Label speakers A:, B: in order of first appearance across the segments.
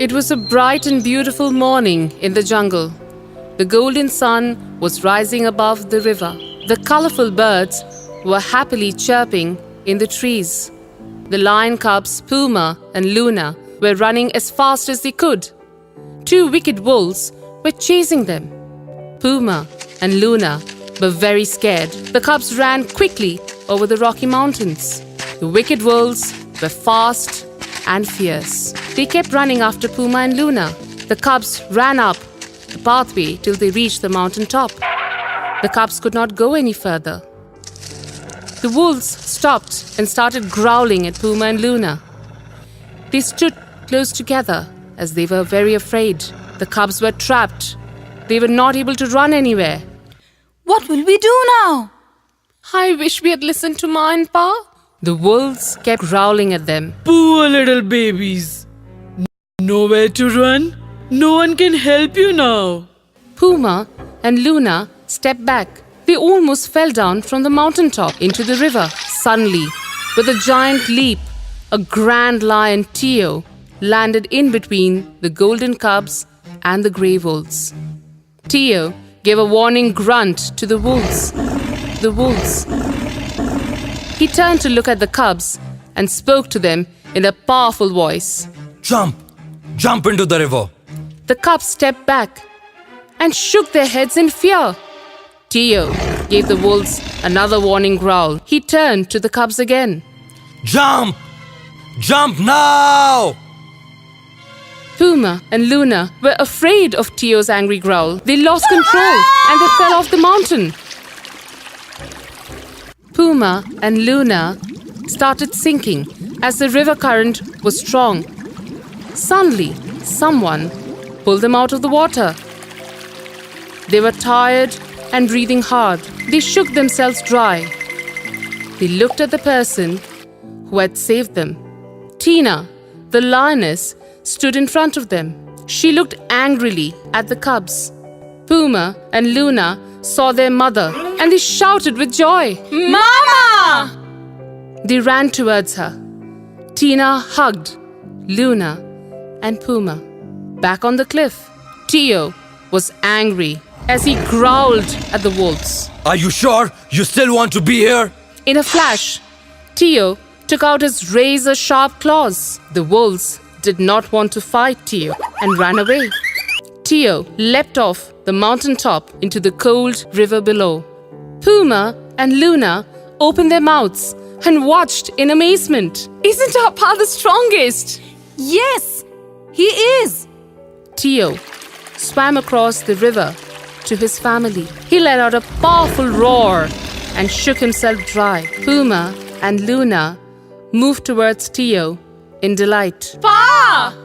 A: It was a bright and beautiful morning in the jungle. The golden sun was rising above the river. The colorful birds were happily chirping in the trees. The lion cubs, Puma and Luna, were running as fast as they could. Two wicked wolves were chasing them. Puma and Luna were very scared. The cubs ran quickly over the rocky mountains. The wicked wolves were fast and fierce. They kept running after Puma and Luna. The cubs ran up the pathway till they reached the mountain top. The cubs could not go any further. The wolves stopped and started growling at Puma and Luna. They stood close together as they were very afraid. The cubs were trapped. They were not able to run anywhere.
B: What will we do now?
A: I wish we had listened to Ma and Pa. The wolves kept growling at them.
C: Poor little babies. Nowhere to run. No one can help you now.
A: Puma and Luna stepped back. They almost fell down from the mountaintop into the river. Suddenly, with a giant leap, a grand lion, Teo, landed in between the golden cubs and the grey wolves. Teo gave a warning grunt to the wolves. The wolves. He turned to look at the cubs and spoke to them in a powerful voice.
D: Jump! Jump into the river!
A: The cubs stepped back and shook their heads in fear. Teo gave the wolves another warning growl. He turned to the cubs again.
D: Jump! Jump now!
A: Puma and Luna were afraid of Teo's angry growl. They lost control and they fell off the mountain. Puma and Luna started sinking as the river current was strong. Suddenly, someone pulled them out of the water. They were tired and breathing hard. They shook themselves dry. They looked at the person who had saved them. Tina, the lioness, stood in front of them. She looked angrily at the cubs. Puma and Luna saw their mother and they shouted with joy.
B: Mama!
A: They ran towards her. Tina hugged Luna and Puma. Back on the cliff, Teo was angry as he growled at the wolves.
D: Are you sure you still want to be here?
A: In a flash, Teo took out his razor-sharp claws. The wolves did not want to fight Teo and ran away. Teo leapt off the mountaintop into the cold river below. Puma and Luna opened their mouths and watched in amazement. Isn't our Pa the strongest?
B: Yes, he is.
A: Teo swam across the river to his family. He let out a powerful roar and shook himself dry. Puma and Luna moved towards Teo in delight.
B: Pa!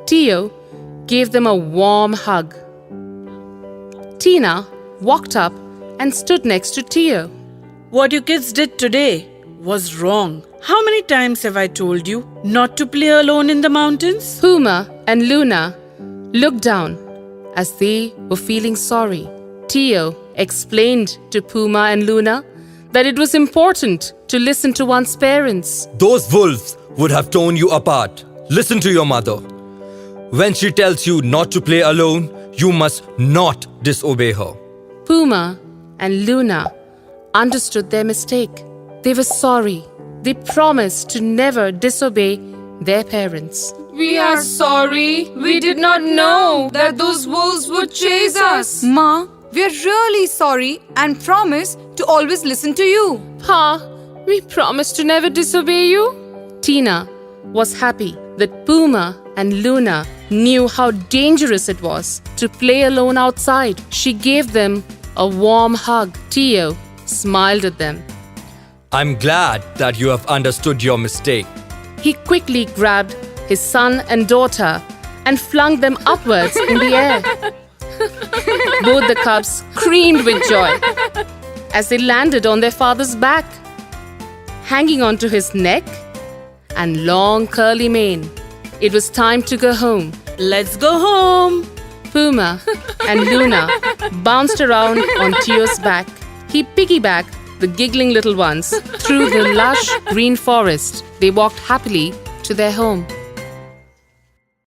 A: Teo gave them a warm hug. Tina walked up and stood next to Teo.
C: What you kids did today was wrong. How many times have I told you not to play alone in the mountains?
A: Puma and Luna looked down as they were feeling sorry. Teo explained to Puma and Luna that it was important to listen to one's parents.
D: Those wolves would have torn you apart. Listen to your mother. When she tells you not to play alone, you must not disobey her.
A: Puma and Luna understood their mistake. They were sorry. They promised to never disobey their parents.
E: We are sorry. We did not know that those wolves would chase us.
B: Ma, we're really sorry and promise to always listen to you.
A: Pa, we promised to never disobey you. Tina was happy that Puma and Luna knew how dangerous it was to play alone outside. She gave them a warm hug. Teo smiled at them.
D: I'm glad that you have understood your mistake.
A: He quickly grabbed his son and daughter and flung them upwards in the air. Both the cubs screamed with joy as they landed on their father's back, hanging onto his neck and long curly mane. It was time to go home.
C: Let's go home.
A: Puma and Luna bounced around on Teo's back. He piggybacked the giggling little ones through the lush green forest. They walked happily to their home.